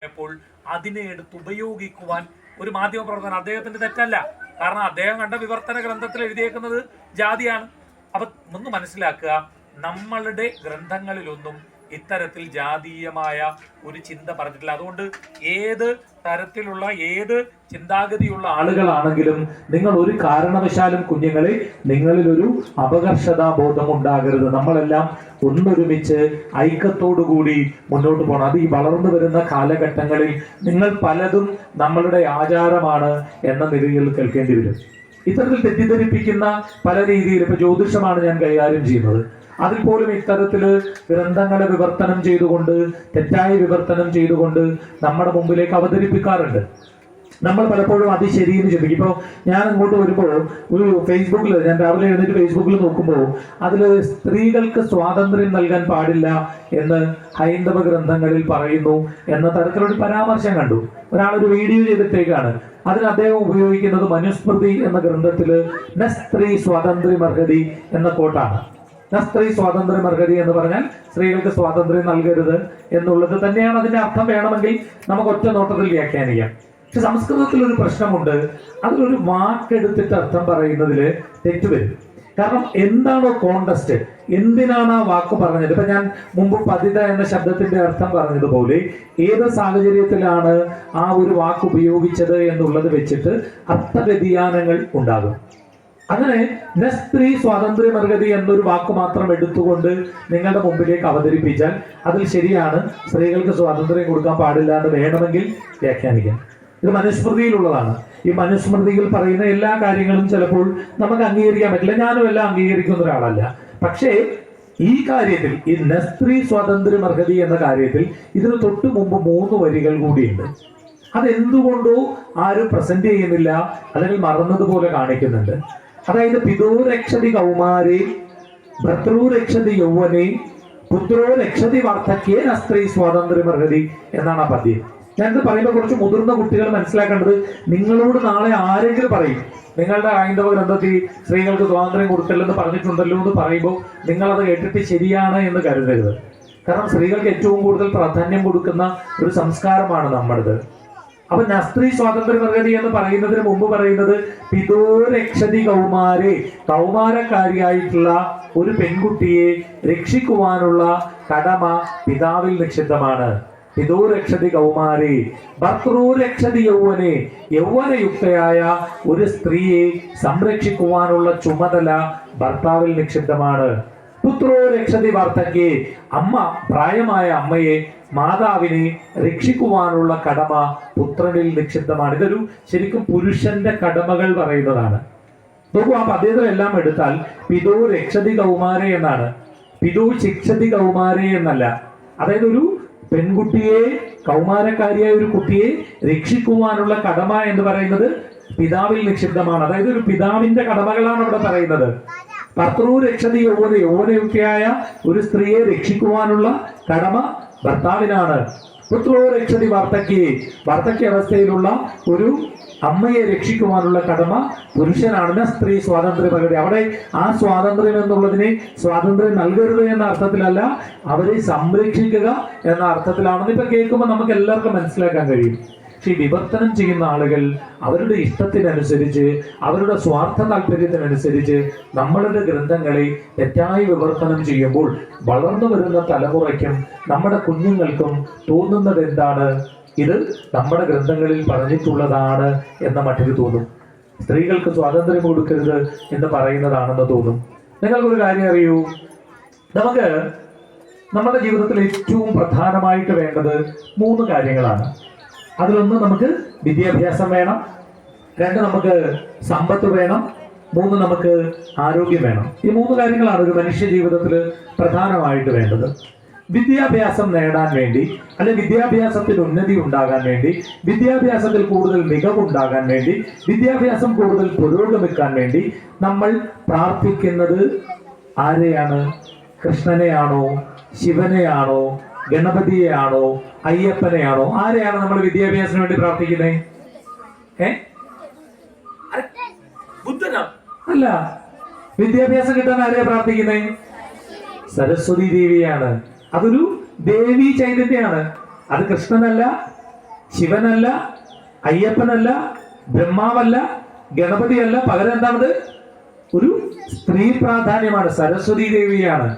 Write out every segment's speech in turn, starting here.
അപ്പോൾ അതിനെ എടുത്ത് ഉപയോഗിക്കുവാൻ ഒരു മാധ്യമ പ്രവർത്തനം അദ്ദേഹത്തിന്റെ തെറ്റല്ല. കാരണം അദ്ദേഹം കണ്ട വിവർത്തന ഗ്രന്ഥത്തിൽ എഴുതിയേക്കുന്നത് ജാതിയാണ്. അപ്പൊ ഒന്ന് മനസ്സിലാക്കുക, നമ്മളുടെ ഗ്രന്ഥങ്ങളിലൊന്നും ഇത്തരത്തിൽ ജാതീയമായ ഒരു ചിന്ത പറഞ്ഞിട്ടില്ല. അതുകൊണ്ട് ഏത് തരത്തിലുള്ള ഏത് ചിന്താഗതിയുള്ള ആളുകളാണെങ്കിലും നിങ്ങൾ ഒരു കാരണവശാലും കുഞ്ഞുങ്ങളെ നിങ്ങളിലൊരു അപകർഷതാബോധം ഉണ്ടാകരുത്. നമ്മളെല്ലാം ഒന്നൊരുമിച്ച് ഐക്യത്തോടുകൂടി മുന്നോട്ട് പോകണം. അത് ഈ വളർന്നു വരുന്ന കാലഘട്ടങ്ങളിൽ നിങ്ങൾ പലതും നമ്മളുടെ ആചാരമാണ് എന്ന നിലയിൽ കേൾക്കേണ്ടി വരും. ഇത്തരത്തിൽ തെറ്റിദ്ധരിപ്പിക്കുന്ന പല രീതിയിൽ ഇപ്പൊ ജ്യോതിഷമാണ് ഞാൻ കൈകാര്യം ചെയ്യുന്നത്. അതിൽ പോലും ഇത്തരത്തില് ഗ്രന്ഥങ്ങളെ വിവർത്തനം ചെയ്തുകൊണ്ട് തെറ്റായ വിവർത്തനം ചെയ്തുകൊണ്ട് നമ്മുടെ മുമ്പിലേക്ക് അവതരിപ്പിക്കാറുണ്ട്. നമ്മൾ പലപ്പോഴും അത് ശരിയെന്ന് ചിന്തിക്കും. ഇപ്പോൾ ഞാൻ അങ്ങോട്ട് വരുമ്പോൾ ഒരു ഫേസ്ബുക്കിൽ ഞാൻ രാവിലെ എഴുന്നേറ്റ് ഫേസ്ബുക്കിൽ നോക്കുമ്പോൾ അതിൽ സ്ത്രീകൾക്ക് സ്വാതന്ത്ര്യം നൽകാൻ പാടില്ല എന്ന് ഹൈന്ദവ ഗ്രന്ഥങ്ങളിൽ പറയുന്നു എന്ന തരത്തിലൊരു പരാമർശം കണ്ടു. ഒരാളൊരു വീഡിയോ ചെയ്തിട്ടേക്കാണ്. അതിന് അദ്ദേഹം ഉപയോഗിക്കുന്നത് മനുസ്മൃതി എന്ന ഗ്രന്ഥത്തില് ന സ്ത്രീ സ്വാതന്ത്ര്യമർഹതി എന്ന കോട്ടാണ്. സ്ത്രീ സ്വാതന്ത്ര്യമർഹതി എന്ന് പറഞ്ഞാൽ സ്ത്രീകൾക്ക് സ്വാതന്ത്ര്യം നൽകരുത് എന്നുള്ളത് തന്നെയാണ് അതിന്റെ അർത്ഥം. വേണമെങ്കിൽ നമുക്ക് ഒറ്റ നോട്ടത്തിൽ വ്യാഖ്യാനിക്കാം. പക്ഷെ സംസ്കൃതത്തിൽ ഒരു പ്രശ്നമുണ്ട്. അതിലൊരു വാക്കെടുത്തിട്ട് അർത്ഥം പറയുന്നതിൽ തെറ്റുവരും. കാരണം എന്താണോ കോണ്ടസ്റ്റ്, എന്തിനാണ് ആ വാക്ക് പറഞ്ഞത്? ഇപ്പൊ ഞാൻ മുമ്പ് പതിത എന്ന ശബ്ദത്തിന്റെ അർത്ഥം പറഞ്ഞതുപോലെ ഏത് സാഹചര്യത്തിലാണ് ആ ഒരു വാക്ക് ഉപയോഗിച്ചത് എന്നുള്ളത് വെച്ചിട്ട് അർത്ഥവ്യതിയാനങ്ങൾ ഉണ്ടാകും. അങ്ങനെ സ്ത്രീ സ്വാതന്ത്ര്യമർഹതി എന്നൊരു വാക്ക് മാത്രം എടുത്തുകൊണ്ട് നിങ്ങളുടെ മുമ്പിലേക്ക് അവതരിപ്പിച്ചാൽ അതിൽ ശരിയാണ്, സ്ത്രീകൾക്ക് സ്വാതന്ത്ര്യം കൊടുക്കാൻ പാടില്ല എന്ന് വേണമെങ്കിൽ വ്യാഖ്യാനിക്കാം. ഇത് മനുസ്മൃതിയിലുള്ളതാണ്. ഈ മനുസ്മൃതിയിൽ പറയുന്ന എല്ലാ കാര്യങ്ങളും ചിലപ്പോൾ നമുക്ക് അംഗീകരിക്കാൻ പറ്റില്ല. ഞാനും എല്ലാം അംഗീകരിക്കുന്ന ഒരാളല്ല. പക്ഷേ ഈ കാര്യത്തിൽ ഈ സ്ത്രീ സ്വാതന്ത്ര്യമർഹതി എന്ന കാര്യത്തിൽ ഇതിന് തൊട്ടു മുമ്പ് 3 വരികൾ കൂടിയുണ്ട്. അതെന്തുകൊണ്ടോ ആരും പ്രസന്റ് ചെയ്യുന്നില്ല, അല്ലെങ്കിൽ മറന്നതുപോലെ കാണിക്കുന്നുണ്ട്. അതായത് പിതോ രക്ഷതി കൗമാരേ ഭർത്തൃ രക്ഷതി യൗവനേ പുത്രോ രക്ഷതി വാർദ്ധക്യേ സ്ത്രീ സ്വാതന്ത്ര്യമർഹതി എന്നാണ് ആ പദ്യം. ഞാനിത് പറയുമ്പോൾ കുറച്ച് മുതിർന്ന കുട്ടികൾ മനസ്സിലാക്കേണ്ടത്, നിങ്ങളോട് നാളെ ആരെങ്കിലും പറയും നിങ്ങളുടെ ഹൈന്ദവ ഗ്രന്ഥത്തിൽ സ്ത്രീകൾക്ക് സ്വാതന്ത്ര്യം കൊടുക്കല്ലെന്ന് പറഞ്ഞിട്ടുണ്ടല്ലോ എന്ന് പറയുമ്പോൾ നിങ്ങളത് കേട്ടിട്ട് ശരിയാണ് എന്ന് കരുതരുത്. കാരണം സ്ത്രീകൾക്ക് ഏറ്റവും കൂടുതൽ പ്രാധാന്യം കൊടുക്കുന്ന ഒരു സംസ്കാരമാണ് നമ്മുടേത്. അപ്പൊ സ്ത്രീ സ്വാതന്ത്ര്യമർഹതി എന്ന് പറയുന്നതിന് മുമ്പ് പറയുന്നത് പിതോ രക്ഷതി കൗമാരെ, കൗമാരക്കാരിയായിട്ടുള്ള ഒരു പെൺകുട്ടിയെ രക്ഷിക്കുവാനുള്ള കടമ പിതാവിൽ നിക്ഷിപ്തമാണ്. പിതോ രക്ഷതി കൗമാരെ ഭർത്തൃ രക്ഷതി യൗവനെ, യൗവനയുക്തയായ ഒരു സ്ത്രീയെ സംരക്ഷിക്കുവാനുള്ള ചുമതല ഭർത്താവിൽ നിക്ഷിപ്തമാണ്. പുത്രോ രക്ഷതി വാർദ്ധക്യേ, അമ്മ പ്രായമായ അമ്മയെ മാതാവിനെ രക്ഷിക്കുവാനുള്ള കടമ പുത്രനിൽ നിക്ഷിപ്തമാണ്. ഇതൊരു ശരിക്കും പുരുഷന്റെ കടമകൾ പറയുന്നതാണ്. നോക്കൂ, ആ പദ്യങ്ങളെല്ലാം എടുത്താൽ പിതോ രക്ഷതി കൗമാരെ എന്നാണ്, പിതോ ശിക്ഷതി കൗമാരെ എന്നല്ല. അതായത് ഒരു പെൺകുട്ടിയെ, കൗമാരക്കാരിയായ ഒരു കുട്ടിയെ രക്ഷിക്കുവാനുള്ള കടമ എന്ന് പറയുന്നത് പിതാവിൽ നിക്ഷിപ്തമാണ്. അതായത് ഒരു പിതാവിന്റെ കടമകളാണ് ഇവിടെ പറയുന്നത്. ഭർത്തൃ രക്ഷതി യൗവന, യൗവനയുക്തയായ ഒരു സ്ത്രീയെ രക്ഷിക്കുവാനുള്ള കടമ ഭർത്താവിനാണ്. പുത്രോ രക്ഷതി വാർദ്ധക്യേ, വാർദ്ധക്യ അവസ്ഥയിലുള്ള ഒരു അമ്മയെ രക്ഷിക്കുവാനുള്ള കടമ പുരുഷനാണ്. സ്ത്രീ സ്വാതന്ത്ര്യമർഹതി, അവിടെ ആ സ്വാതന്ത്ര്യം എന്നുള്ളതിനെ സ്വാതന്ത്ര്യം നൽകരുത് എന്ന അർത്ഥത്തിലല്ല, അവരെ സംരക്ഷിക്കുക എന്ന അർത്ഥത്തിലാണെന്ന് ഇപ്പൊ കേൾക്കുമ്പോൾ നമുക്ക് എല്ലാവർക്കും മനസ്സിലാക്കാൻ കഴിയും. പക്ഷെ വിവർത്തനം ചെയ്യുന്ന ആളുകൾ അവരുടെ ഇഷ്ടത്തിനനുസരിച്ച്, അവരുടെ സ്വാർത്ഥ താല്പര്യത്തിനനുസരിച്ച് നമ്മളുടെ ഗ്രന്ഥങ്ങളെ തെറ്റായി വിവർത്തനം ചെയ്യുമ്പോൾ വളർന്നു വരുന്ന തലമുറയ്ക്കും നമ്മുടെ കുഞ്ഞുങ്ങൾക്കും തോന്നുന്നത് എന്താണ്? ഇത് നമ്മുടെ ഗ്രന്ഥങ്ങളിൽ പറഞ്ഞിട്ടുള്ളതാണ് എന്ന മട്ടിൽ തോന്നും. സ്ത്രീകൾക്ക് സ്വാതന്ത്ര്യം കൊടുക്കരുത് എന്ന് പറയുന്നതാണെന്ന് തോന്നും. നിങ്ങൾക്കൊരു കാര്യം അറിയൂ, നമുക്ക് നമ്മുടെ ജീവിതത്തിൽ ഏറ്റവും പ്രധാനമായിട്ട് വേണ്ടത് 3 കാര്യങ്ങളാണ്. അതിലൊന്ന് നമുക്ക് വിദ്യാഭ്യാസം വേണം, 2 നമുക്ക് സമ്പത്ത് വേണം, 3 നമുക്ക് ആരോഗ്യം വേണം. ഈ 3 കാര്യങ്ങളാണ് ഒരു മനുഷ്യ ജീവിതത്തിൽ പ്രധാനമായിട്ട് വേണ്ടത്. വിദ്യാഭ്യാസം നേടാൻ വേണ്ടി, അല്ലെങ്കിൽ വിദ്യാഭ്യാസത്തിൽ ഉന്നതി ഉണ്ടാകാൻ വേണ്ടി, വിദ്യാഭ്യാസത്തിൽ കൂടുതൽ മികവുണ്ടാകാൻ വേണ്ടി, വിദ്യാഭ്യാസം കൂടുതൽ പുരോഗമിക്കാൻ വേണ്ടി നമ്മൾ പ്രാർത്ഥിക്കുന്നത് ആരെയാണ്? കൃഷ്ണനെയാണോ, ശിവനെയാണോ, ഗണപതിയെയാണോ, അയ്യപ്പനെയാണോ? ആരെയാണ് നമ്മൾ വിദ്യാഭ്യാസത്തിന് വേണ്ടി പ്രാർത്ഥിക്കുന്നത്? ബുദ്ധനാ? അല്ല. വിദ്യാഭ്യാസം കിട്ടാൻ ആരെയാ പ്രാർത്ഥിക്കുന്നത്? സരസ്വതി ദേവിയാണ്. അതൊരു ദേവി ചൈതന്യമാണ്. അത് കൃഷ്ണനല്ല, ശിവനല്ല, അയ്യപ്പനല്ല, ബ്രഹ്മാവല്ല, ഗണപതിയല്ല. പകരം എന്താണത്? ഒരു സ്ത്രീ പ്രാധാന്യമാണ്, സരസ്വതി ദേവിയാണ്.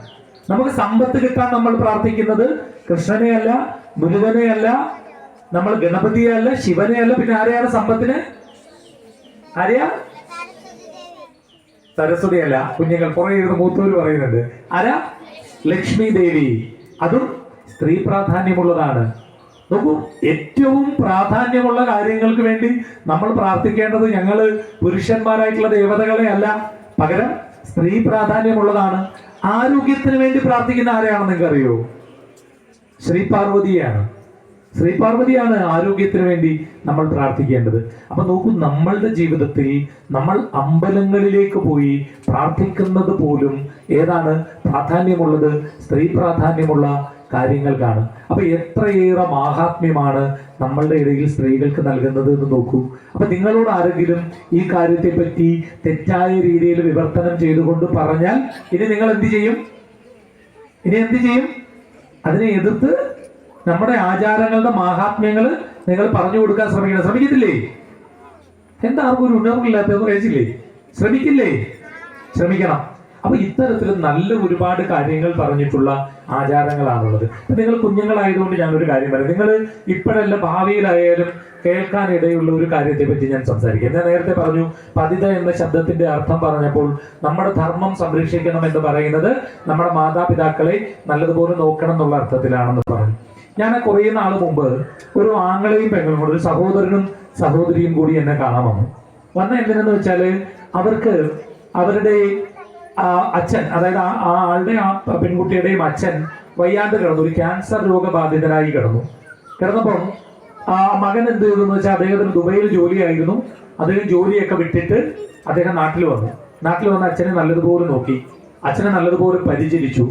നമുക്ക് സമ്പത്ത് കിട്ടാൻ നമ്മൾ പ്രാർത്ഥിക്കുന്നത് കൃഷ്ണനെയല്ല, മുരുകനെയല്ല, നമ്മൾ ഗണപതിയല്ല, ശിവനെയല്ല. പിന്നെ ആരെയാണ് സമ്പത്തിന്? ആരെയാ? സരസ്വതിയല്ല. കുഞ്ഞുങ്ങൾ കുറെ മൂത്തൂര് പറയുന്നുണ്ട്. ആരാ? ലക്ഷ്മി ദേവി. അതും സ്ത്രീ പ്രാധാന്യമുള്ളതാണ്. നോക്കൂ, ഏറ്റവും പ്രാധാന്യമുള്ള കാര്യങ്ങൾക്ക് വേണ്ടി നമ്മൾ പ്രാർത്ഥിക്കേണ്ടത് ഞങ്ങള് പുരുഷന്മാരായിട്ടുള്ള ദേവതകളെ അല്ല, പകരം സ്ത്രീ പ്രാധാന്യമുള്ളതാണ്. ആരോഗ്യത്തിന് വേണ്ടി പ്രാർത്ഥിക്കുന്ന ആരെയാണെന്ന് നിങ്ങൾക്ക് അറിയോ? ശ്രീ പാർവതിയാണ്. ശ്രീ പാർവതിയാണ് ആരോഗ്യത്തിന് വേണ്ടി നമ്മൾ പ്രാർത്ഥിക്കേണ്ടത്. അപ്പൊ നോക്കൂ, നമ്മളുടെ ജീവിതത്തിൽ നമ്മൾ അമ്പലങ്ങളിലേക്ക് പോയി പ്രാർത്ഥിക്കുന്നത് പോലും ഏതാണ് പ്രാധാന്യമുള്ളത്? സ്ത്രീ പ്രാധാന്യമുള്ള കാര്യങ്ങൾക്കാണ്. അപ്പൊ എത്രയേറെ മാഹാത്മ്യമാണ് നമ്മളുടെ ഇടയിൽ സ്ത്രീകൾക്ക് നൽകുന്നത് എന്ന് നോക്കൂ. അപ്പൊ നിങ്ങളോട് ആരെങ്കിലും ഈ കാര്യത്തെ പറ്റി തെറ്റായ രീതിയിൽ വിവർത്തനം ചെയ്തുകൊണ്ട് പറഞ്ഞാൽ ഇനി നിങ്ങൾ എന്ത് ചെയ്യും? അതിനെ എതിർത്ത് നമ്മുടെ ആചാരങ്ങളുടെ മാഹാത്മ്യങ്ങൾ നിങ്ങൾ പറഞ്ഞു കൊടുക്കാൻ ശ്രമിക്കത്തില്ലേ? എന്താ ആർക്കും ഒരു ഉണർവില്ലാത്തതെന്ന് കഴിച്ചില്ലേ? ശ്രമിക്കണം. അപ്പൊ ഇത്തരത്തിൽ നല്ല ഒരുപാട് കാര്യങ്ങൾ പറഞ്ഞിട്ടുള്ള ആചാരങ്ങളാണുള്ളത്. നിങ്ങൾ കുഞ്ഞുങ്ങളായതുകൊണ്ട് ഞാനൊരു കാര്യം പറയാം. നിങ്ങൾ ഇപ്പോഴല്ല ഭാവിയിലായാലും കേൾക്കാൻ ഇടയുള്ള ഒരു കാര്യത്തെ പറ്റി ഞാൻ സംസാരിക്കാം. ഞാൻ നേരത്തെ പറഞ്ഞു, പതിത എന്ന ശബ്ദത്തിന്റെ അർത്ഥം പറഞ്ഞപ്പോൾ നമ്മുടെ ധർമ്മം സംരക്ഷിക്കണം എന്ന് പറയുന്നത് നമ്മുടെ മാതാപിതാക്കളെ നല്ലതുപോലെ നോക്കണം എന്നുള്ള അർത്ഥത്തിലാണെന്ന് പറഞ്ഞു. ഞാൻ കുറേ നാൾ മുമ്പ് ഒരു ആങ്ങളെയും പെങ്ങളും കൂടെ, ഒരു സഹോദരനും സഹോദരിയും കൂടി എന്നെ കാണാൻ വന്ന എന്തിനെന്ന് വെച്ചാല് അവർക്ക് അവരുടെ അച്ഛൻ, അതായത് ആ ആളുടെ ആ പെൺകുട്ടിയുടെയും അച്ഛൻ വയ്യാണ്ട് കിടന്നു, ഒരു ക്യാൻസർ രോഗബാധിതനായി കിടന്നപ്പം ആ മകൻ എന്ത് ചെയ്തു എന്ന് വെച്ചാൽ അദ്ദേഹത്തിന് ദുബൈയിൽ ജോലിയായിരുന്നു. അദ്ദേഹം ജോലിയൊക്കെ വിട്ടിട്ട് അദ്ദേഹം നാട്ടിൽ വന്ന് അച്ഛനെ നല്ലതുപോലെ നോക്കി, അച്ഛനെ നല്ലതുപോലെ പരിചരിച്ചു.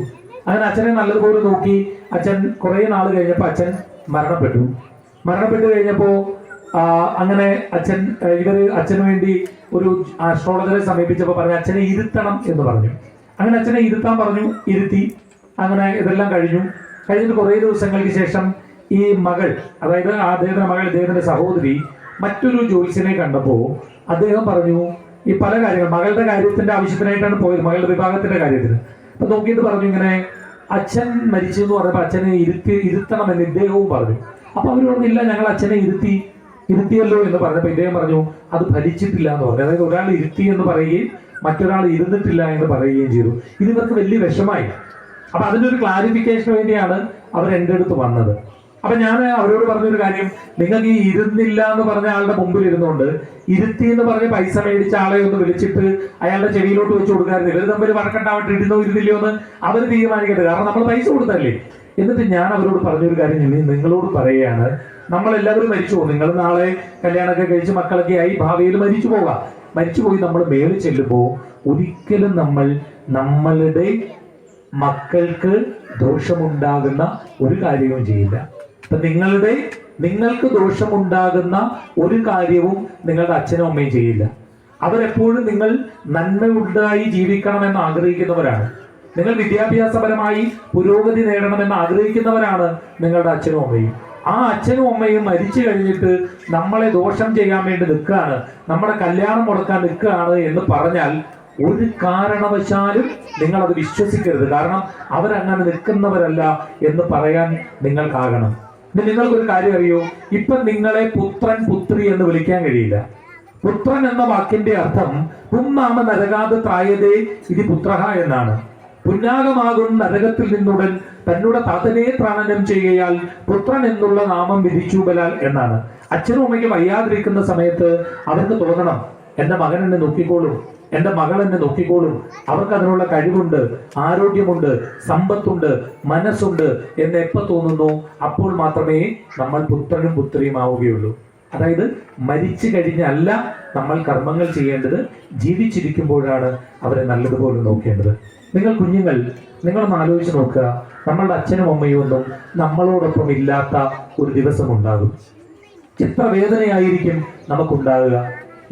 അങ്ങനെ അച്ഛനെ നല്ലതുപോലെ നോക്കി അച്ഛൻ കുറെ നാൾ കഴിഞ്ഞപ്പോൾ അച്ഛൻ മരണപ്പെട്ടു കഴിഞ്ഞപ്പോ അങ്ങനെ അച്ഛന് വേണ്ടി ഒരു ആസ്ട്രോളജറെ സമീപിച്ചപ്പോൾ പറഞ്ഞു അച്ഛനെ ഇരുത്തണം എന്ന് പറഞ്ഞു. അങ്ങനെ അച്ഛനെ ഇരുത്താൻ പറഞ്ഞു, ഇരുത്തി. അങ്ങനെ ഇതെല്ലാം കഴിഞ്ഞിട്ട് കുറേ ദിവസങ്ങൾക്ക് ശേഷം ഈ മകൾ, അതായത് അദ്ദേഹത്തിന്റെ മകൾ, അദ്ദേഹത്തിന്റെ സഹോദരി മറ്റൊരു ജ്യോത്സ്യനെ കണ്ടപ്പോൾ അദ്ദേഹം പറഞ്ഞു ഈ പല കാര്യങ്ങൾ, മകളുടെ കാര്യത്തിന്റെ ആവശ്യത്തിനായിട്ടാണ് പോയത്, മകളുടെ വിഭാഗത്തിന്റെ കാര്യത്തിന്. അപ്പൊ നോക്കിയിട്ട് പറഞ്ഞു ഇങ്ങനെ അച്ഛൻ മരിച്ചു എന്ന് പറഞ്ഞപ്പോൾ അച്ഛനെ ഇരുത്തണമെന്ന് ഇദ്ദേഹവും പറഞ്ഞു. അപ്പൊ അവർ പറഞ്ഞില്ല, ഞങ്ങൾ അച്ഛനെ ഇരുത്തിയല്ലോ എന്ന് പറഞ്ഞപ്പോൾ ഇദ്ദേഹം പറഞ്ഞു അത് ഫലിച്ചിട്ടില്ല എന്ന് പറഞ്ഞു. അതായത് ഒരാൾ ഇരുത്തി എന്ന് പറയുകയും മറ്റൊരാൾ ഇരുന്നിട്ടില്ല എന്ന് പറയുകയും ചെയ്തു. ഇത് ഇവർക്ക് വലിയ വിഷമായി. അപ്പൊ അതിന്റെ ഒരു ക്ലാരിഫിക്കേഷന് വേണ്ടിയാണ് അവർ എൻ്റെ അടുത്ത് വന്നത്. അപ്പൊ ഞാൻ അവരോട് പറഞ്ഞൊരു കാര്യം, നിങ്ങൾക്ക് ഈ ഇരുന്നില്ല എന്ന് പറഞ്ഞ ആളുടെ മുമ്പിൽ ഇരുന്നുകൊണ്ട് ഇരുത്തി എന്ന് പറഞ്ഞ് പൈസ മേടിച്ച ആളെ ഒന്ന് വിളിച്ചിട്ട് അയാളുടെ ചെവിയിലോട്ട് വെച്ച് കൊടുക്കാറില്ല. ഇവർ തമ്മിൽ വഴക്കണ്ടാവട്ടെ, ഇരുന്നോ ഇരുന്നില്ലയോ എന്ന് അവർ തീരുമാനിക്കട്ടെ, കാരണം നമ്മൾ പൈസ കൊടുത്തല്ലേ. എന്നിട്ട് ഞാൻ അവരോട് പറഞ്ഞൊരു കാര്യം നിങ്ങളോട് പറയുകയാണ്, നമ്മളെല്ലാവരും മരിച്ചു പോകും. നിങ്ങൾ നാളെ കല്യാണമൊക്കെ കഴിച്ച് മക്കളൊക്കെ ആയി ഭാവിയിൽ മരിച്ചുപോയി നമ്മൾ മേളിൽ ചെല്ലുമ്പോൾ ഒരിക്കലും നമ്മൾ നമ്മളുടെ മക്കൾക്ക് ദോഷമുണ്ടാകുന്ന ഒരു കാര്യവും ചെയ്യില്ല. അപ്പൊ നിങ്ങൾക്ക് ദോഷമുണ്ടാകുന്ന ഒരു കാര്യവും നിങ്ങളുടെ അച്ഛനും അമ്മയും ചെയ്യില്ല. അവരെപ്പോഴും നിങ്ങൾ നന്മയുണ്ടായി ജീവിക്കണമെന്ന് ആഗ്രഹിക്കുന്നവരാണ്. നിങ്ങൾ വിദ്യാഭ്യാസപരമായി പുരോഗതി നേടണമെന്ന് ആഗ്രഹിക്കുന്നവരാണ് നിങ്ങളുടെ അച്ഛനും അമ്മയും. ആ അച്ഛനും അമ്മയും മരിച്ചു കഴിഞ്ഞിട്ട് നമ്മളെ ദോഷം ചെയ്യാൻ വേണ്ടി നിൽക്കുകയാണ്, നമ്മുടെ കല്യാണം മുടക്കാൻ നിൽക്കുകയാണ് എന്ന് പറഞ്ഞാൽ ഒരു കാരണവശാലും നിങ്ങൾ അത് വിശ്വസിക്കരുത്. കാരണം അവരങ്ങനെ നിൽക്കുന്നവരല്ല എന്ന് പറയാൻ നിങ്ങൾക്കാകണം. നിങ്ങൾക്കൊരു കാര്യം അറിയോ, ഇപ്പൊ നിങ്ങളെ പുത്രൻ പുത്രി എന്ന് വിളിക്കാൻ കഴിയില്ല. പുത്രൻ എന്ന വാക്കിന്റെ അർത്ഥം പുന്നാമ നരകാത് ത്രായതേ ഇത് പുത്രഹ എന്നാണ്. പുന്നാകമാകും നരകത്തിൽ നിന്നുടൻ തന്നോട് താതനെ പ്രാണനം ചെയ്യുകയാൽ പുത്രൻ എന്നുള്ള നാമം വിധിച്ചു ബലാൽ എന്നാണ്. അച്ഛനും അമ്മയ്ക്ക് വയ്യാതിരിക്കുന്ന സമയത്ത് അവർക്ക് തോന്നണം, എന്റെ മകൻ എന്നെ നോക്കിക്കോളും, എന്റെ മകൾ എന്നെ നോക്കിക്കോളും, അവർക്ക് അതിനുള്ള കഴിവുണ്ട്, ആരോഗ്യമുണ്ട്, സമ്പത്തുണ്ട്, മനസ്സുണ്ട് എന്ന് എപ്പോൾ തോന്നുന്നു അപ്പോൾ മാത്രമേ നമ്മൾ പുത്രനും പുത്രിയും ആവുകയുള്ളൂ. അതായത് മരിച്ചു കഴിഞ്ഞല്ല നമ്മൾ കർമ്മങ്ങൾ ചെയ്യേണ്ടത്, ജീവിച്ചിരിക്കുമ്പോഴാണ് അവരെ നല്ലതുപോലെ നോക്കേണ്ടത്. കുഞ്ഞുങ്ങൾ നിങ്ങളൊന്ന് ആലോചിച്ച് നോക്കുക, നമ്മളുടെ അച്ഛനും അമ്മയും ഒന്നും നമ്മളോടൊപ്പം ഇല്ലാത്ത ഒരു ദിവസം ഉണ്ടാകും. എത്ര വേദനയായിരിക്കും നമുക്കുണ്ടാകുക.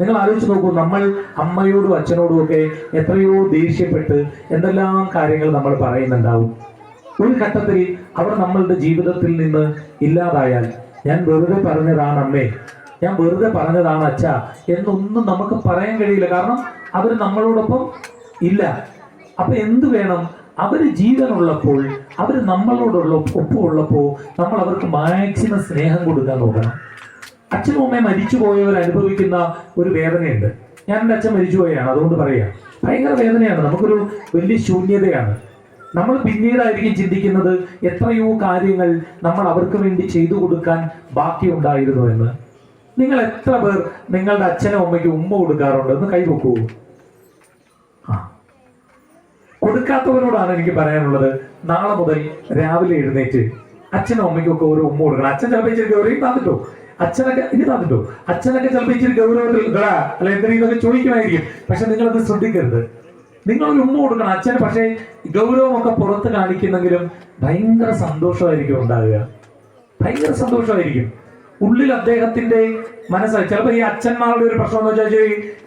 നിങ്ങൾ ആലോചിച്ച് നോക്കൂ, നമ്മൾ അമ്മയോടും അച്ഛനോടും ഒക്കെ എത്രയോ ദേഷ്യപ്പെട്ട് എന്തെല്ലാം കാര്യങ്ങൾ നമ്മൾ പറയുന്നുണ്ടാവും. ഒരു ഘട്ടത്തിൽ അവർ നമ്മളുടെ ജീവിതത്തിൽ നിന്ന് ഇല്ലാതായാൽ ഞാൻ വെറുതെ പറഞ്ഞതാണ് അമ്മേ, ഞാൻ വെറുതെ പറഞ്ഞതാണ് അച്ഛ എന്നൊന്നും നമുക്ക് പറയാൻ കഴിയില്ല. കാരണം അവർ നമ്മളോടൊപ്പം ഇല്ല. അപ്പൊ എന്ത് വേണം? അവര് ജീവനുള്ളപ്പോൾ, അവര് നമ്മളോടുള്ള ഒപ്പമുള്ളപ്പോൾ നമ്മൾ അവർക്ക് മാക്സിമം സ്നേഹം കൊടുക്കാൻ നോക്കണം. അച്ഛനും അമ്മയും മരിച്ചു പോയവർ അനുഭവിക്കുന്ന ഒരു വേദനയുണ്ട്. ഞാൻ എൻ്റെ അച്ഛൻ മരിച്ചുപോയാണ്, അതുകൊണ്ട് പറയാം, ഭയങ്കര വേദനയാണ്. നമുക്കൊരു വലിയ ശൂന്യതയാണ്. നമ്മൾ പിന്നീടായിരിക്കും ചിന്തിക്കുന്നത് എത്രയോ കാര്യങ്ങൾ നമ്മൾ അവർക്ക് വേണ്ടി ചെയ്തു കൊടുക്കാൻ ബാക്കിയുണ്ടായിരുന്നു എന്ന്. നിങ്ങൾ എത്ര പേർ നിങ്ങളുടെ അച്ഛനും അമ്മയ്ക്ക് ഉമ്മ കൊടുക്കാറുണ്ട്? എന്ന് കൈവെക്കൂ. കൊടുക്കാത്തവരോടാണ് എനിക്ക് പറയാനുള്ളത്, നാളെ മുതൽ രാവിലെ എഴുന്നേറ്റ് അച്ഛനും അമ്മയ്ക്കും ഒക്കെ ഒരു ഉമ്മ കൊടുക്കണം. അച്ഛൻ ചിലപ്പോൾ ഇച്ചിരി ഗൗരവം താന്നിട്ടോ, അച്ഛനൊക്കെ ഇത് താന്നിട്ടോ, അച്ഛനൊക്കെ ചിലപ്പോൾ ഇച്ചിരി ഗൗരവത്തിൽ അല്ല എന്തെങ്കിലും ചോദിക്കുമായിരിക്കും. പക്ഷെ നിങ്ങളത് ശ്രദ്ധിക്കരുത്. നിങ്ങളൊരു ഉമ്മ കൊടുക്കണം അച്ഛന്. പക്ഷേ ഗൗരവമൊക്കെ പുറത്ത് കാണിക്കുന്നെങ്കിലും ഭയങ്കര സന്തോഷമായിരിക്കും ഉണ്ടാകുക, ഭയങ്കര സന്തോഷമായിരിക്കും ഉള്ളിൽ. അദ്ദേഹത്തിന്റെ മനസ്സായി ചിലപ്പോൾ ഈ അച്ഛന്മാരുടെ ഒരു പ്രശ്നം എന്ന് വെച്ചാൽ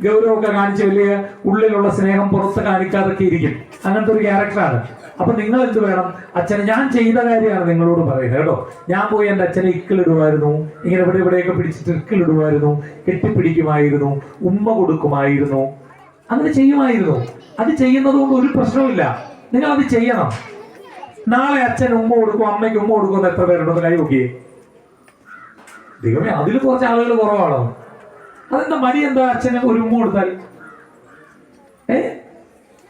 ഗൗരവമൊക്കെ കാണിച്ച് വലിയ ഉള്ളിലുള്ള സ്നേഹം പുറത്ത് കാണിക്കാതൊക്കെ ഇരിക്കും. അങ്ങനത്തെ ഒരു ക്യാരക്ടറാണ്. അപ്പൊ നിങ്ങൾ എന്ത് വേണം? അച്ഛന് ഞാൻ ചെയ്ത കാര്യമാണ് നിങ്ങളോട് പറയുന്നത് കേട്ടോ. ഞാൻ പോയി എൻ്റെ അച്ഛനെ ഇക്കിളിടുമായിരുന്നു, ഇങ്ങനെ ഇവിടെയൊക്കെ പിടിച്ചിട്ട് ഇക്കിളിടുമായിരുന്നു, കെട്ടിപ്പിടിക്കുമായിരുന്നു, ഉമ്മ കൊടുക്കുമായിരുന്നു, അങ്ങനെ ചെയ്യുമായിരുന്നു. അത് ചെയ്യുന്നത് കൊണ്ട് ഒരു പ്രശ്നവുമില്ല. നിങ്ങൾ അത് ചെയ്യണം. നാളെ അച്ഛൻ ഉമ്മ കൊടുക്കും, അമ്മയ്ക്ക് ഉമ്മ കൊടുക്കുമെന്ന് എത്ര പേരുണ്ടോ? കൈ നോക്കിയേ. ദൈവമേ, അതിൽ കുറച്ച് ആളുകൾ കുറവാണോ? അതെന്താ മടി? എന്താ അച്ഛന് ഒരു ഉമ്മ കൊടുത്താൽ?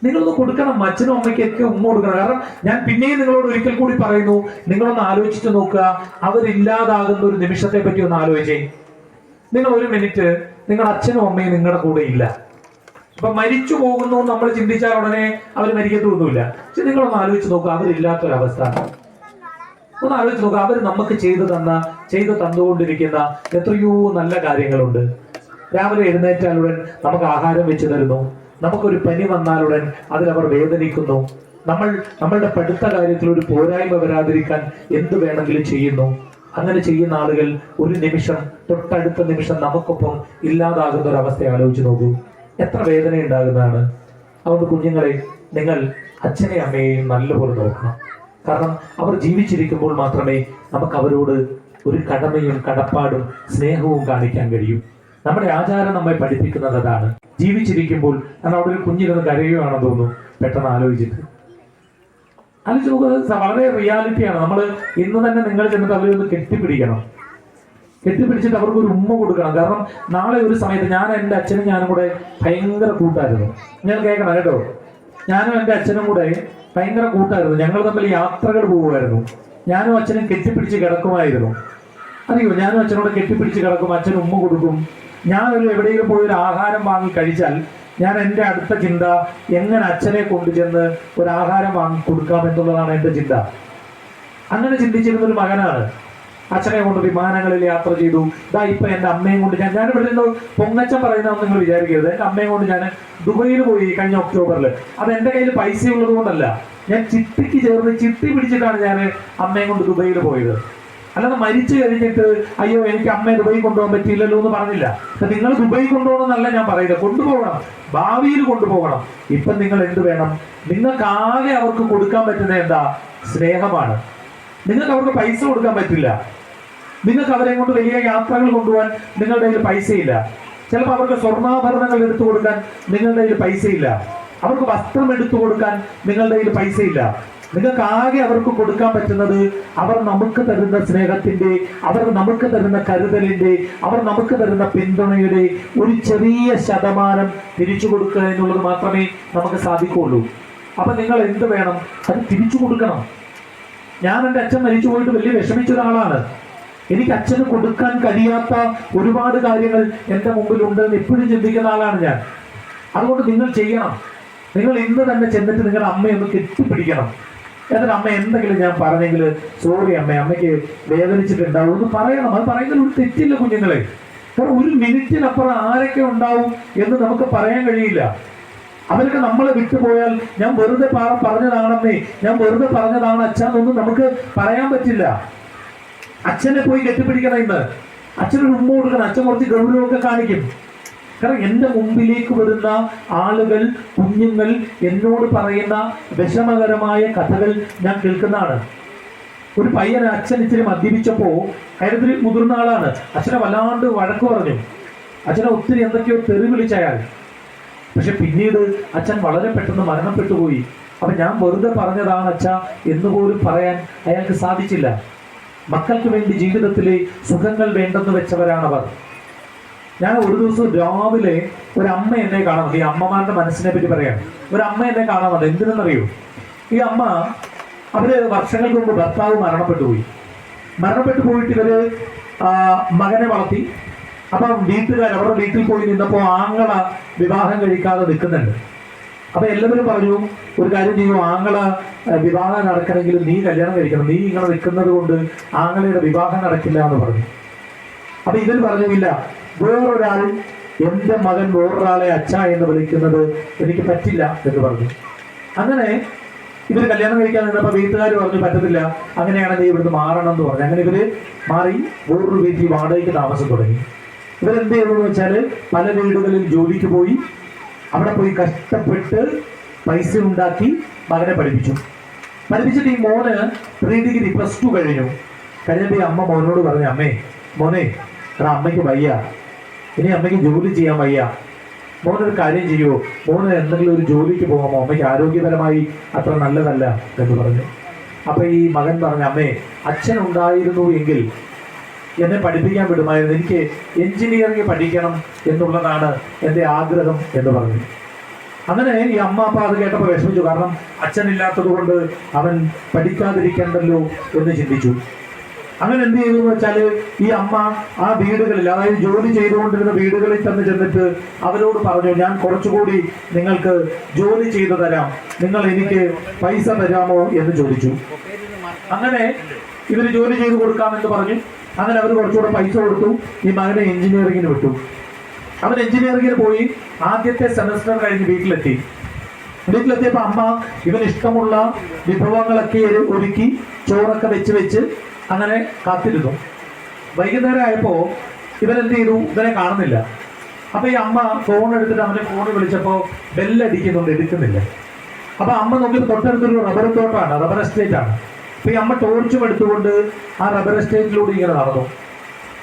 നിങ്ങളൊന്ന് കൊടുക്കണം. അച്ഛനും അമ്മയ്ക്കൊക്കെ ഉമ്മ കൊടുക്കണം. കാരണം ഞാൻ പിന്നെയും നിങ്ങളോട് ഒരിക്കൽ കൂടി പറയുന്നു, നിങ്ങളൊന്ന് ആലോചിച്ച് നോക്കുക. അവരില്ലാതാകുന്ന ഒരു നിമിഷത്തെ പറ്റി ഒന്ന് ആലോചിച്ചേ. നിങ്ങൾ ഒരു മിനിറ്റ് നിങ്ങളുടെ അച്ഛനും അമ്മയും നിങ്ങളുടെ കൂടെ ഇല്ല. ഇപ്പൊ മരിച്ചു പോകുന്നു നമ്മൾ ചിന്തിച്ചാൽ ഉടനെ അവർ മരിക്കത്തൊന്നുമില്ല. പക്ഷെ നിങ്ങളൊന്ന് ആലോചിച്ച് നോക്കുക, അവരില്ലാത്തൊരവസ്ഥ ഒന്ന് ആലോചിച്ച് നോക്കുക. അവർ നമുക്ക് ചെയ്തു തന്നുകൊണ്ടിരിക്കുന്ന എത്രയോ നല്ല കാര്യങ്ങളുണ്ട്. രാവിലെ എഴുന്നേറ്റാലുടൻ നമുക്ക് ആഹാരം വെച്ച് തരുന്നു. നമുക്കൊരു പനി വന്നാലുടൻ അതിലവർ വേദനിക്കുന്നു. നമ്മളുടെ പഠിത്ത കാര്യത്തിൽ ഒരു പോരായ്മ വരാതിരിക്കാൻ എന്ത് വേണമെങ്കിലും ചെയ്യുന്നു. അങ്ങനെ ചെയ്യുന്ന ആളുകൾ ഒരു നിമിഷം തൊട്ടടുത്ത നിമിഷം നമുക്കൊപ്പം ഇല്ലാതാകുന്ന ഒരു അവസ്ഥ ആലോചിച്ച് നോക്കൂ. എത്ര വേദന ഉണ്ടാകുന്നതാണ്. അതുകൊണ്ട് കുഞ്ഞുങ്ങളെ, നിങ്ങൾ അച്ഛനെയും അമ്മയെയും നല്ലപോലെ നോക്കണം. കാരണം അവർ ജീവിച്ചിരിക്കുമ്പോൾ മാത്രമേ നമുക്ക് അവരോട് ഒരു കടമയും കടപ്പാടും സ്നേഹവും കാണിക്കാൻ കഴിയൂ. നമ്മുടെ ആചാരം നമ്മെ പഠിപ്പിക്കുന്നത് അതാണ്. ജീവിച്ചിരിക്കുമ്പോൾ കാരണം അവിടെ ഒരു കുഞ്ഞിരുന്ന് കരയുകയാണെന്ന് തോന്നുന്നു. പെട്ടെന്ന് ആലോചിച്ചിട്ട് നോക്കുന്നത് വളരെ റിയാലിറ്റിയാണ്. നമ്മൾ ഇന്ന് തന്നെ നിങ്ങൾ ചെന്നിട്ട് അവരെ ഒന്ന് കെട്ടിപ്പിടിച്ചിട്ട് അവർക്ക് ഒരു ഉമ്മ കൊടുക്കണം. കാരണം നാളെ ഒരു സമയത്ത് ഞാൻ എൻ്റെ അച്ഛനും ഞാനും കൂടെ ഭയങ്കര കൂട്ടായിരുന്നു. ഞാൻ കേൾക്കണം കേട്ടോ, ഞാനും എൻ്റെ അച്ഛനും കൂടെ ഭയങ്കര കൂട്ടായിരുന്നു. ഞങ്ങൾ തമ്മിൽ യാത്രകൾ പോകുമായിരുന്നു. ഞാനും അച്ഛനും കെട്ടിപ്പിടിച്ച് കിടക്കുമായിരുന്നു. അറിയോ, ഞാനും അച്ഛനോട് കെട്ടിപ്പിടിച്ച് കിടക്കും, അച്ഛനും ഉമ്മ കൊടുക്കും. ഞാനൊരു എവിടെയെങ്കിലും പോയി ഒരു ആഹാരം വാങ്ങി കഴിച്ചാൽ ഞാൻ എൻ്റെ അടുത്ത ചിന്ത എങ്ങനെ അച്ഛനെ കൊണ്ടുചെന്ന് ഒരു ആഹാരം വാങ്ങി കൊടുക്കാം എന്നുള്ളതാണ് എൻ്റെ ചിന്ത. അങ്ങനെ ചിന്തിച്ചിരുന്ന ഒരു മകനാണ്. അച്ഛനെ കൊണ്ട് വിമാനങ്ങളിൽ യാത്ര ചെയ്തു. ഇതാ ഇപ്പൊ എൻ്റെ അമ്മയും കൊണ്ട് ഞാൻ ഇവിടെ നിന്ന് പൊങ്ങച്ചം പറയുന്നതെന്ന് നിങ്ങൾ വിചാരിക്കരുത്. എൻ്റെ അമ്മയും കൊണ്ട് ഞാൻ ദുബൈയിൽ പോയി കഴിഞ്ഞ ഒക്ടോബറിൽ. അത് എൻ്റെ കയ്യിൽ പൈസ ഉള്ളത് കൊണ്ടല്ല, ഞാൻ ചിട്ടിക്ക് ചേർന്ന് ചിട്ടി പിടിച്ചിട്ടാണ് ഞാൻ അമ്മയും കൊണ്ട് ദുബൈയിൽ പോയത്. അല്ലാതെ മരിച്ചു കഴിഞ്ഞിട്ട് അയ്യോ എനിക്ക് അമ്മയെ ദുബൈ കൊണ്ടുപോകാൻ പറ്റിയില്ലല്ലോ എന്ന് പറഞ്ഞില്ല. നിങ്ങൾ ദുബൈ കൊണ്ടുപോകണമെന്നല്ല ഞാൻ പറയുന്നത്, കൊണ്ടുപോകണം, ഭാവിയിൽ കൊണ്ടുപോകണം. ഇപ്പം നിങ്ങൾ എന്ത് വേണം? നിങ്ങൾക്ക് ആകെ അവർക്ക് കൊടുക്കാൻ പറ്റുന്ന എന്താ? സ്നേഹമാണ്. നിങ്ങൾക്ക് അവർക്ക് പൈസ കൊടുക്കാൻ പറ്റില്ല. നിങ്ങൾക്ക് അവരെ കൊണ്ട് വലിയ യാത്രകൾ കൊണ്ടുപോകാൻ നിങ്ങളുടെ കയ്യിൽ പൈസയില്ല. ചിലപ്പോൾ അവർക്ക് സ്വർണ്ണാഭരണങ്ങൾ എടുത്തു കൊടുക്കാൻ നിങ്ങളുടെ കയ്യിൽ പൈസയില്ല. അവർക്ക് വസ്ത്രം എടുത്തു കൊടുക്കാൻ നിങ്ങളുടെ കയ്യിൽ പൈസയില്ല. നിങ്ങൾക്ക് ആകെ അവർക്ക് കൊടുക്കാൻ പറ്റുന്നത് അവർ നമുക്ക് തരുന്ന സ്നേഹത്തിന്റെ, അവർ നമുക്ക് തരുന്ന കരുതലിന്റെ, അവർ നമുക്ക് തരുന്ന പിന്തുണയുടെ ഒരു ചെറിയ ശതമാനം തിരിച്ചു കൊടുക്കുക എന്നുള്ളത് മാത്രമേ നമുക്ക് സാധിക്കുള്ളൂ. അപ്പൊ നിങ്ങൾ എന്ത് വേണം? അത് തിരിച്ചു കൊടുക്കണം. ഞാൻ എൻ്റെ അച്ഛൻ മരിച്ചു പോയിട്ട് വലിയ വിഷമിച്ച ഒരാളാണ്. എനിക്ക് അച്ഛന് കൊടുക്കാൻ കഴിയാത്ത ഒരുപാട് കാര്യങ്ങൾ എൻ്റെ മുമ്പിലുണ്ടെന്ന് എപ്പോഴും ചിന്തിക്കുന്ന ആളാണ് ഞാൻ. അതുകൊണ്ട് നിങ്ങൾ ചെയ്യണം. നിങ്ങൾ ഇന്ന് തന്നെ ചെന്നിട്ട് നിങ്ങളുടെ അമ്മയൊന്ന് കെട്ടിപ്പിടിക്കണം. എന്നിട്ട് അമ്മ എന്തെങ്കിലും ഞാൻ പറഞ്ഞെങ്കിൽ സോറി അമ്മയ്ക്ക് വേദനിച്ചിട്ടുണ്ടാവും എന്ന് പറയണം. അത് പറയുന്നതിൽ ഒരു തെറ്റില്ല കുഞ്ഞുങ്ങളെ. കാരണം ഒരു മിനിറ്റിനപ്പുറം ആരൊക്കെ ഉണ്ടാവും എന്ന് നമുക്ക് പറയാൻ കഴിയില്ല. അവരൊക്കെ നമ്മളെ വിട്ടുപോയാൽ ഞാൻ വെറുതെ പറഞ്ഞതാണെന്നേ, ഞാൻ വെറുതെ പറഞ്ഞതാണ് അച്ഛനൊന്നും നമുക്ക് പറയാൻ പറ്റില്ല. അച്ഛനെ പോയി കെട്ടിപ്പിടിക്കണം. ഇന്ന് അച്ഛനൊരു ഉമ്മ കൊടുക്കണം. അച്ഛൻ കുറച്ച് ഗൗരവമൊക്കെ കാണിക്കും. കാരണം എൻ്റെ മുമ്പിലേക്ക് വരുന്ന ആളുകൾ, കുഞ്ഞുങ്ങൾ എന്നോട് പറയുന്ന വിഷമകരമായ കഥകൾ ഞാൻ കേൾക്കുന്നതാണ്. ഒരു പയ്യന് അച്ഛൻ ഇച്ചിരി മദ്യപിച്ചപ്പോ അയാളൊരു മുതിർന്ന ആളാണ്, അച്ഛനെ വല്ലാണ്ട് വഴക്ക് പറഞ്ഞു, അച്ഛനെ ഒത്തിരി എന്തൊക്കെയോ തെറി വിളിച്ചയാൾ. പക്ഷെ പിന്നീട് അച്ഛൻ വളരെ പെട്ടെന്ന് മരണപ്പെട്ടു പോയി. അപ്പൊ ഞാൻ വെറുതെ പറഞ്ഞതാണ് അച്ഛ എന്ന് പോലും പറയാൻ അയാൾക്ക് സാധിച്ചില്ല. മക്കൾക്ക് വേണ്ടി ജീവിതത്തിലെ സുഖങ്ങൾ വേണ്ടെന്ന് വെച്ചവരാണവർ. ഞാൻ ഒരു ദിവസം രാവിലെ ഒരു അമ്മ എന്നെ കാണാൻ വന്നു. ഈ അമ്മമാരുടെ മനസ്സിനെ പറ്റി പറയാം. ഒരു അമ്മ എന്നെ കാണാൻ വന്നു. എന്തിനെന്നറിയോ? ഈ അമ്മ, അവര് വർഷങ്ങൾക്ക് മുമ്പ് ഭർത്താവ് മരണപ്പെട്ടു പോയിട്ട് ഇവര് മകനെ വളർത്തി. അപ്പം അവരുടെ വീട്ടിൽ പോയി നിന്നപ്പോൾ ആങ്ങള വിവാഹം കഴിക്കാതെ നിൽക്കുന്നുണ്ട്. അപ്പൊ എല്ലാവരും പറഞ്ഞു, ഒരു കാര്യം ചെയ്യും, ആങ്ങള വിവാഹം നടക്കണമെങ്കിൽ നീ കല്യാണം കഴിക്കണം, നീ ഇങ്ങനെ നിൽക്കുന്നത് കൊണ്ട് ആങ്ങളയുടെ വിവാഹം നടക്കില്ല എന്ന് പറഞ്ഞു. അപ്പൊ ഇതിൽ പറഞ്ഞില്ല, വേറൊരാൾ എന്റെ മകൻ വേറൊരാളെ അച്ഛ എന്ന് വിളിക്കുന്നത് എനിക്ക് പറ്റില്ല എന്ന് പറഞ്ഞു. അങ്ങനെ ഇവര് കല്യാണം കഴിക്കാൻ നിന്നപ്പോ വീട്ടുകാർ പറഞ്ഞു പറ്റത്തില്ല, അങ്ങനെയാണെങ്കിൽ ഇവിടുന്ന് മാറണം എന്ന് പറഞ്ഞു. അങ്ങനെ ഇവര് മാറി വേറൊരു വീട്ടിൽ വാടകയ്ക്ക് താമസം തുടങ്ങി. ഇവരെന്ത് ചെയ്തു എന്ന് വെച്ചാല് പല വീടുകളിൽ ജോലിക്ക് പോയി, അവിടെ പോയി കഷ്ടപ്പെട്ട് പൈസ ഉണ്ടാക്കി മകനെ പഠിപ്പിച്ചിട്ട് ഈ മോന് പ്രീ ഡിഗ്രി +2 കഴിഞ്ഞപ്പോൾ ഈ അമ്മ മോനോട് പറഞ്ഞു, മോനെ എടാ അമ്മയ്ക്ക് വയ്യ, ഇനി അമ്മയ്ക്ക് ജോലി ചെയ്യാൻ വയ്യ, മോനൊരു കാര്യം ചെയ്യുമോ, മോന് എന്തെങ്കിലും ഒരു ജോലിക്ക് പോകാമോ, അമ്മയ്ക്ക് ആരോഗ്യപരമായി അത്ര നല്ലതല്ല എന്ന് പറഞ്ഞു. അപ്പൊ ഈ മകൻ പറഞ്ഞു, അമ്മേ അച്ഛൻ ഉണ്ടായിരുന്നു എങ്കിൽ എന്നെ പഠിപ്പിക്കാൻ വിടുമായിരുന്നു, എനിക്ക് എഞ്ചിനീയറിംഗ് പഠിക്കണം എന്നുള്ളതാണ് എൻ്റെ ആഗ്രഹം എന്ന് പറഞ്ഞു. അങ്ങനെ ഈ അമ്മ അപ്പ അത് കേട്ടപ്പോൾ വിഷമിച്ചു. കാരണം അച്ഛനില്ലാത്തത് കൊണ്ട് അവൻ പഠിക്കാതിരിക്കണ്ടല്ലോ എന്ന് ചിന്തിച്ചു. അങ്ങനെ എന്ത് ചെയ്തു എന്ന് വെച്ചാൽ ഈ അമ്മ ആ വീടുകളിൽ, അതായത് ജോലി ചെയ്തുകൊണ്ടിരുന്ന വീടുകളിൽ തന്നെ ചെന്നിട്ട് അവരോട് പറഞ്ഞു, ഞാൻ കുറച്ചുകൂടി നിങ്ങൾക്ക് ജോലി ചെയ്തു തരാം, നിങ്ങൾ എനിക്ക് പൈസ തരാമോ എന്ന് ചോദിച്ചു. അങ്ങനെ ഇവര് ജോലി ചെയ്ത് കൊടുക്കാമെന്ന് പറഞ്ഞു. അങ്ങനെ അവർ കുറച്ചുകൂടെ പൈസ കൊടുത്തു. ഈ മകനെ എഞ്ചിനീയറിംഗിന് വിട്ടു. അവൻ എഞ്ചിനീയറിംഗിന് പോയി. ആദ്യത്തെ സെമസ്റ്റർ കഴിഞ്ഞ് വീട്ടിലെത്തിയപ്പോൾ അമ്മ ഇവന് ഇഷ്ടമുള്ള വിഭവങ്ങളൊക്കെ ഒരുക്കി ചോറൊക്കെ വെച്ച് അങ്ങനെ കാത്തിരുന്നു. വൈകുന്നേരം ആയപ്പോൾ ഇവരെന്ത് ചെയ്തു, ഇവനെ കാണുന്നില്ല. അപ്പൊ ഈ അമ്മ ഫോൺ എടുത്തിട്ട് അവനെ ഫോണിൽ വിളിച്ചപ്പോൾ ബെല്ലടിക്കുന്നുണ്ട്, എടുക്കുന്നില്ല. അപ്പൊ അമ്മ നോക്കിയപ്പോൾ തൊട്ടടുത്തൊരു റബ്ബർ തോട്ടമാണ്, റബ്ബർ എസ്റ്റേറ്റ് ആണ്. അപ്പൊ ഈ അമ്മ ടോർച്ചും എടുത്തുകൊണ്ട് ആ റബ്ബർ എസ്റ്റേറ്റിലൂടെ ഇങ്ങനെ നടന്നു.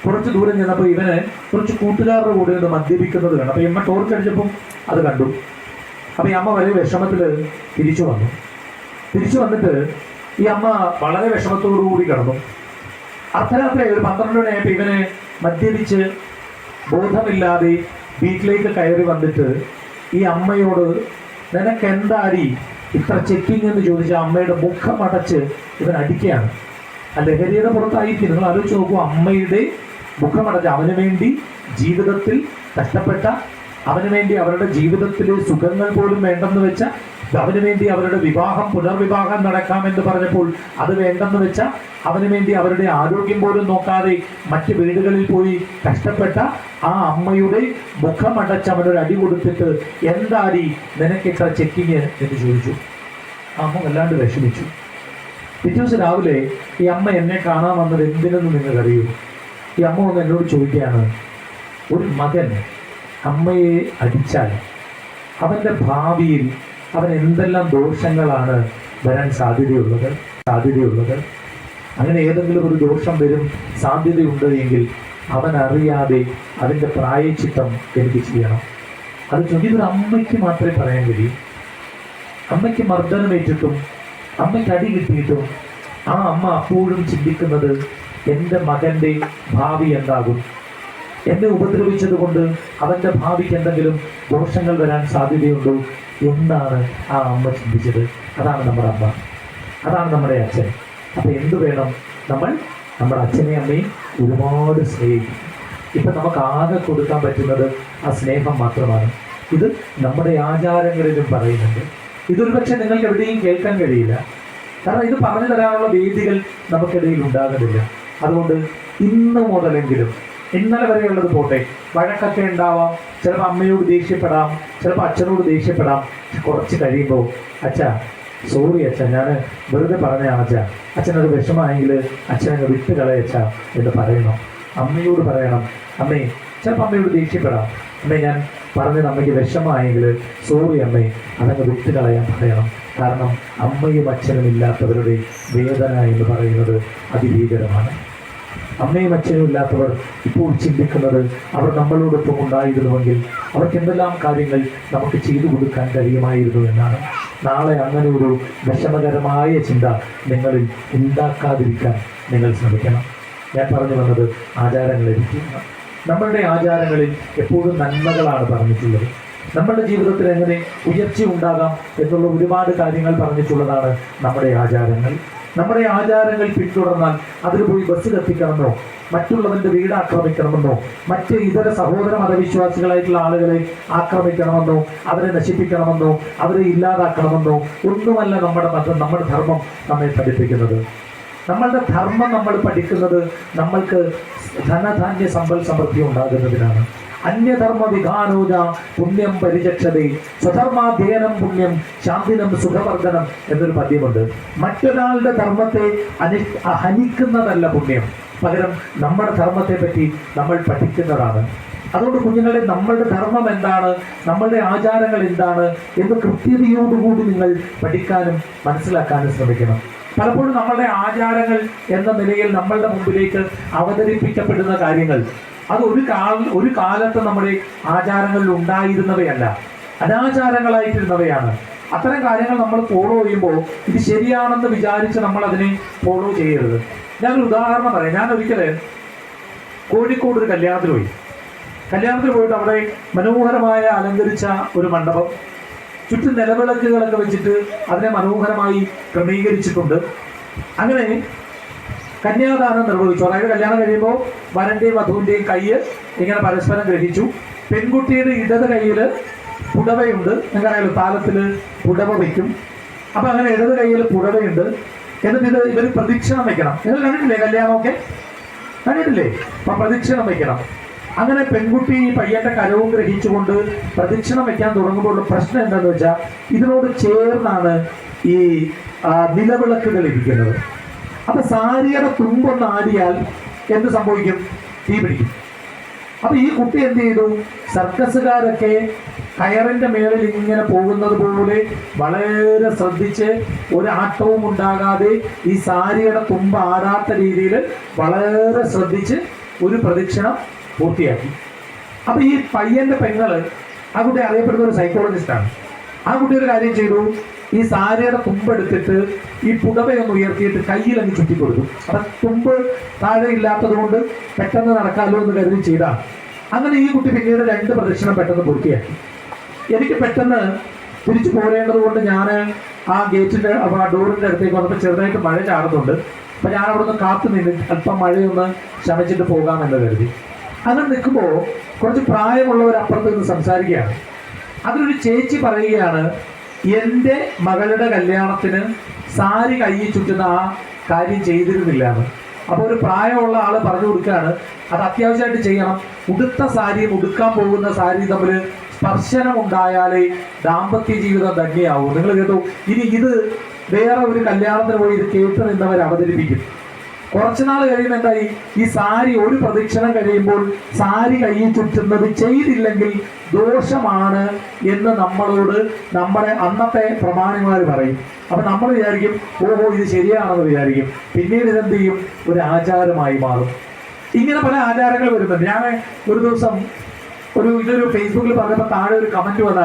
കുറച്ച് ദൂരം ചെന്നപ്പോൾ ഇവന് കുറച്ച് കൂട്ടുകാരുടെ കൂടെ ഒന്ന് മദ്യപിക്കുന്നത് കണ്ടു. അപ്പൊ ഈ അമ്മ ടോർച്ച് അടിച്ചപ്പം അത് കണ്ടു. അപ്പൊ ഈ അമ്മ വലിയ വിഷമത്തിൽ തിരിച്ചു വന്നിട്ട് ഈ അമ്മ വളരെ വിഷമത്തോടുകൂടി കിടന്നു. അർദ്ധരാത്രി ഒരു 12 മണിയായപ്പോൾ ഇവനെ മദ്യപിച്ച് ബോധമില്ലാതെ വീട്ടിലേക്ക് കയറി വന്നിട്ട് ഈ അമ്മയോട്, നിനക്ക് എന്താടി ഇത്ര ചെക്കിങ് എന്ന് ചോദിച്ച അമ്മയുടെ മുഖം അടച്ച് ഇവൻ അടിക്കുകയാണ്. ആ ലഹരിയുടെ പുറത്തായിരിക്കും. നിങ്ങൾ ആലോചിച്ച് നോക്കൂ, അമ്മയുടെ മുഖമടച്ച് അവന് വേണ്ടി ജീവിതത്തിൽ കഷ്ടപ്പെട്ട, അവന് വേണ്ടി അവരുടെ ജീവിതത്തിലെ സുഖങ്ങൾ പോലും വേണ്ടെന്ന് വെച്ച, അവന് വേണ്ടി അവരുടെ പുനർവിവാഹം നടക്കാമെന്ന് പറഞ്ഞപ്പോൾ അത് വേണ്ടെന്ന് വെച്ച, അവന് വേണ്ടി അവരുടെ ആരോഗ്യം പോലും നോക്കാതെ മറ്റ് വീടുകളിൽ പോയി കഷ്ടപ്പെട്ട ആ അമ്മയുടെ മുഖമടച്ച് അവനൊരു അടി കൊടുത്തിട്ട്, എന്താടി നിനക്കിത്ര ചെക്കിങ് എന്ന് ചോദിച്ചു. അമ്മ വല്ലാണ്ട് വിഷമിച്ചു. പിറ്റേ ദിവസം രാവിലെ ഈ അമ്മ എന്നെ കാണാൻ വന്നത് എന്തിനെന്ന് നിങ്ങൾക്കറിയൂ? ഈ അമ്മ ഒന്ന് എന്നോട് ചോദിക്കുകയാണ്, ഒരു മകൻ അമ്മയെ അടിച്ചാൽ അവൻ്റെ ഭാവിയിൽ അവൻ എന്തെല്ലാം ദോഷങ്ങളാണ് വരാൻ സാധ്യതയുള്ളത്? അങ്ങനെ ഏതെങ്കിലും ഒരു ദോഷം വരും സാധ്യതയുണ്ട് എങ്കിൽ അവൻ അറിയാതെ അതിൻ്റെ പ്രായശ്ചിത്തം എനിക്ക് ചെയ്യണം. അത് ചോദിച്ചൊരു അമ്മയ്ക്ക് മാത്രമേ പറയാൻ കഴിയൂ. അമ്മയ്ക്ക് മർദ്ദനമേറ്റിട്ടും അമ്മയ്ക്ക് അടി കിട്ടിയിട്ടും ആ അമ്മ അപ്പോഴും ചിന്തിക്കുന്നത്, എൻ്റെ മകൻ്റെ ഭാവി എന്താകും, എന്നെ ഉപദ്രവിച്ചത് കൊണ്ട് അവൻ്റെ ഭാവിക്ക് എന്തെങ്കിലും ദോഷങ്ങൾ വരാൻ സാധ്യതയുണ്ടോ എന്നാണ് ആ അമ്മ ചിന്തിച്ചത്. അതാണ് നമ്മുടെ അമ്മ, അതാണ് നമ്മുടെ അച്ഛൻ. അപ്പം എന്ത് വേണം? നമ്മൾ നമ്മുടെ അച്ഛനെയും അമ്മയും ഒരുപാട് സ്നേഹിക്കും. ഇപ്പം നമുക്ക് ആകെ കൊടുക്കാൻ പറ്റുന്നത് ആ സ്നേഹം മാത്രമാണ്. ഇത് നമ്മുടെ ആചാരങ്ങളിലും പറയുന്നുണ്ട്. ഇതൊരു പക്ഷേ നിങ്ങൾക്ക് എവിടെയും കേൾക്കാൻ കഴിയില്ല. കാരണം ഇത് പറഞ്ഞു തരാനുള്ള വേദികൾ നമുക്കിടയിൽ ഉണ്ടാകുന്നില്ല. അതുകൊണ്ട് ഇന്ന് മുതലെങ്കിലും, ഇന്നലെ വരെയുള്ളത് പോട്ടെ, വഴക്കൊക്കെ ഉണ്ടാവാം, ചിലപ്പോൾ അമ്മയോട് ദേഷ്യപ്പെടാം, ചിലപ്പോൾ അച്ഛനോട് ദേഷ്യപ്പെടാം. കുറച്ച് കഴിയുമ്പോൾ, അച്ഛാ സോറി അച്ഛാ, ഞാൻ വെറുതെ പറഞ്ഞതാണ് അച്ഛാ, അച്ഛനത് വിഷമമായെങ്കിൽ അച്ഛനങ്ങ് വിട്ട് കളയച്ചാ എന്ന് പറയണം. അമ്മയോട് പറയണം, അമ്മേ, ചിലപ്പോൾ അമ്മയോട് ദേഷ്യപ്പെടാം, അമ്മേ ഞാൻ പറഞ്ഞത് അമ്മയ്ക്ക് വിഷമമായെങ്കിൽ സോറി അമ്മേ, അതങ്ങ് വിട്ട് കളയാൻ പറയണം. കാരണം അമ്മയും അച്ഛനും ഇല്ലാത്തവരുടെ വേദന എന്ന് പറയുന്നത് അതിഭീകരമാണ്. അമ്മയും അച്ഛനും ഇല്ലാത്തവർ ഇപ്പോൾ ചിന്തിക്കുന്നത് അവർ നമ്മളോടൊപ്പം ഉണ്ടായിരുന്നുവെങ്കിൽ അവർക്ക് എന്തെല്ലാം കാര്യങ്ങൾ നമുക്ക് ചെയ്തു കൊടുക്കാൻ കഴിയുമായിരുന്നു എന്നാണ്. നാളെ അങ്ങനെ ഒരു വിഷമകരമായ ചിന്ത നിങ്ങളിൽ ഉണ്ടാക്കാതിരിക്കാൻ നിങ്ങൾ ശ്രമിക്കണം. ഞാൻ പറഞ്ഞു വന്നത് ആചാരങ്ങളെക്കുറിച്ചാണ്. നമ്മളുടെ ആചാരങ്ങളിൽ എപ്പോഴും നന്മകളാണ് പറഞ്ഞിട്ടുള്ളത്. നമ്മളുടെ ജീവിതത്തിൽ എങ്ങനെ ഉയർച്ച ഉണ്ടാകാം എന്നുള്ള ഒരുപാട് കാര്യങ്ങൾ പറഞ്ഞിട്ടുള്ളതാണ് നമ്മുടെ ആചാരങ്ങൾ. നമ്മുടെ ആചാരങ്ങൾ പിന്തുടർന്നാൽ അതിന് പോയി ബസ് കത്തിക്കണമെന്നോ മറ്റുള്ളവന്റെ വീട് ആക്രമിക്കണമെന്നോ മറ്റ് ഇതര സഹോദര മതവിശ്വാസികളായിട്ടുള്ള ആളുകളെ ആക്രമിക്കണമെന്നോ അവരെ നശിപ്പിക്കണമെന്നോ അവരെ ഇല്ലാതാക്കണമെന്നോ ഒന്നുമല്ല നമ്മുടെ മതം, നമ്മുടെ ധർമ്മം നമ്മെ പഠിപ്പിക്കുന്നത്. നമ്മളുടെ ധർമ്മം നമ്മൾ പഠിക്കുന്നത് നമ്മൾക്ക് ധനധാന്യ സമ്പൽ സമൃദ്ധി ഉണ്ടാകുന്നതിനാണ്. അന്യധർമ്മ വിധാനോജ പുണ്യം പരിചക്ഷതേ സ്വധർമാധ്യയനം പുണ്യം ശാന്തിനം സുഖവർദ്ധനം എന്നൊരു പദ്യമുണ്ട്. മറ്റൊരാളുടെ ധർമ്മത്തെ ഹനിക്കുന്നതല്ല പുണ്യം, പകരം നമ്മുടെ ധർമ്മത്തെ പറ്റി നമ്മൾ പഠിക്കുന്നതാണ്. അതുകൊണ്ട് കുഞ്ഞുങ്ങളെ നമ്മളുടെ ധർമ്മം എന്താണ്, നമ്മളുടെ ആചാരങ്ങൾ എന്താണ് എന്ന് കൃത്യതയോടുകൂടി നിങ്ങൾ പഠിക്കാനും മനസ്സിലാക്കാനും ശ്രമിക്കണം. പലപ്പോഴും നമ്മളുടെ ആചാരങ്ങൾ എന്ന നിലയിൽ നമ്മളുടെ മുമ്പിലേക്ക് അവതരിപ്പിക്കപ്പെടുന്ന കാര്യങ്ങൾ അത് ഒരു കാലത്ത് നമ്മുടെ ആചാരങ്ങളിൽ ഉണ്ടായിരുന്നവയല്ല, അനാചാരങ്ങളായിട്ടിരുന്നവയാണ്. അത്തരം കാര്യങ്ങൾ നമ്മൾ ഫോളോ ചെയ്യുമ്പോൾ ഇത് ശരിയാണെന്ന് വിചാരിച്ച് നമ്മൾ അതിനെ ഫോളോ ചെയ്യരുത്. ഞാനൊരു ഉദാഹരണം പറയാം. ഞാൻ ഒരിക്കല് കോഴിക്കോട് ഒരു കല്യാണത്തിന് പോയിട്ട് അവിടെ മനോഹരമായ അലങ്കരിച്ച ഒരു മണ്ഡപം, ചുറ്റും നിലവിളക്കുകളൊക്കെ വെച്ചിട്ട് അതിനെ മനോഹരമായി ക്രമീകരിച്ചിട്ടുണ്ട്. അങ്ങനെ കന്യാദാനം നിർവഹിച്ചു. അതായത് കല്യാണം കഴിയുമ്പോൾ വരന്റെയും വധുവിന്റെയും കൈ ഇങ്ങനെ പരസ്പരം ഗ്രഹിച്ചു. പെൺകുട്ടിയുടെ ഇടത് കൈയിൽ പുടവയുണ്ട്. നിങ്ങൾക്കറിയാലോ, താലത്തില് പുടവ വയ്ക്കും. അപ്പൊ അങ്ങനെ ഇടത് കൈയിൽ പുടവയുണ്ട്. എന്നിട്ട് ഇവർ പ്രദക്ഷിണം വെക്കണം. നിങ്ങൾ കണ്ടിട്ടില്ലേ കല്യാണമൊക്കെ? കണ്ടിട്ടില്ലേ? അപ്പൊ പ്രദക്ഷിണം വെക്കണം. അങ്ങനെ പെൺകുട്ടി പയ്യന്റെ കരവും ഗ്രഹിച്ചുകൊണ്ട് പ്രദക്ഷിണം വെക്കാൻ തുടങ്ങുമ്പോൾ പ്രശ്നം എന്താണെന്ന് വെച്ചാൽ ഇതിനോട് ചേർന്നാണ് ഈ നിലവിളക്കുകൾ ഇരിക്കുന്നത്. അപ്പൊ സാരിയുടെ തുമ്പൊന്ന് ആടിയാൽ എന്ത് സംഭവിക്കും? തീ പിടിക്കും. അപ്പൊ ഈ കുട്ടി എന്ത് ചെയ്തു? സർക്കസുകാരൊക്കെ കയറിന്റെ മേളിൽ ഇങ്ങനെ പോകുന്നത് പോലെ വളരെ ശ്രദ്ധിച്ച് ഒരാട്ടവും ഉണ്ടാകാതെ ഈ സാരിയുടെ തുമ്പ് ആടാത്ത രീതിയിൽ വളരെ ശ്രദ്ധിച്ച് ഒരു പ്രദക്ഷിണം പൂർത്തിയാക്കി. അപ്പൊ ഈ പയ്യന്റെ പെങ്ങള്, ആ കുട്ടി അറിയപ്പെടുന്ന ഒരു സൈക്കോളജിസ്റ്റാണ്. ആ കുട്ടി ഒരു കാര്യം ചെയ്തു, ഈ സാരിയുടെ തുമ്പെടുത്തിട്ട് ഈ പുടവയൊന്ന് ഉയർത്തിയിട്ട് കയ്യിൽ അങ്ങ് ചുറ്റിക്കൊടുത്തു. അപ്പൊ തുമ്പ് താഴെ ഇല്ലാത്തത് കൊണ്ട് പെട്ടെന്ന് നടക്കാമല്ലോ എന്ന് കരുതി ചെയ്താണ്. അങ്ങനെ ഈ കുട്ടി പിന്നീട് 2 പ്രദക്ഷിണം പെട്ടെന്ന് പൂർത്തിയാക്കി. എനിക്ക് പെട്ടെന്ന് തിരിച്ചു പോരേണ്ടത് കൊണ്ട് ഞാൻ ആ ഗേറ്റിന്റെ ഡോറിന്റെ അടുത്തേക്ക് വന്നപ്പോൾ ചെറുതായിട്ട് മഴ ചാടുന്നുണ്ട്. അപ്പൊ ഞാൻ അവിടെ നിന്ന് കാത്തു നിന്ന് അല്പം മഴയൊന്ന് ശമിച്ചിട്ട് പോകാമെന്ന് കരുതി. അങ്ങനെ നിൽക്കുമ്പോൾ കുറച്ച് പ്രായമുള്ളവർ അപ്പുറത്ത് നിന്ന് സംസാരിക്കുകയാണ്. അതിലൊരു ചേച്ചി പറയുകയാണ്, എൻ്റെ മകളുടെ കല്യാണത്തിന് സാരി കയ്യിൽ ചുറ്റുന്ന ആ കാര്യം ചെയ്തിരുന്നില്ല എന്ന്. അപ്പോൾ ഒരു പ്രായമുള്ള ആൾ പറഞ്ഞു കൊടുക്കുകയാണ്, അത് അത്യാവശ്യമായിട്ട് ചെയ്യണം. ഉടുത്ത സാരിയും ഉടുക്കാൻ പോകുന്ന സാരിയും തമ്മിൽ സ്പർശനം ഉണ്ടായാലേ ദാമ്പത്യ ജീവിതം ധന്യമാവും. നിങ്ങൾ കേട്ടോ? ഇനി ഇത് വേറെ ഒരു കല്യാണത്തിന് പോയി ഇത് കേട്ട് നിന്നവർ അവതരിപ്പിക്കും. കുറച്ചുനാൾ കഴിയുമ്പോൾ എന്തായി? ഈ സാരി ഒരു പ്രദക്ഷിണം കഴിയുമ്പോൾ സാരി കയ്യിൽ ചുറ്റുന്നത് ചെയ്തില്ലെങ്കിൽ ദോഷമാണ് എന്ന് നമ്മളോട് നമ്മുടെ അന്നത്തെ പ്രമാണിമാർ പറയും. അപ്പൊ നമ്മൾ വിചാരിക്കും, ഓഹോ ഇത് ശരിയാണെന്ന് വിചാരിക്കും. പിന്നീട് ഇതെന്ത് ചെയ്യും? ഒരു ആചാരമായി മാറും. ഇങ്ങനെ പല ആചാരങ്ങൾ വരുന്നുണ്ട്. ഞാൻ ഒരു ദിവസം ഇതൊരു ഫേസ്ബുക്കിൽ പറഞ്ഞപ്പോൾ താഴെ ഒരു കമന്റ് വന്ന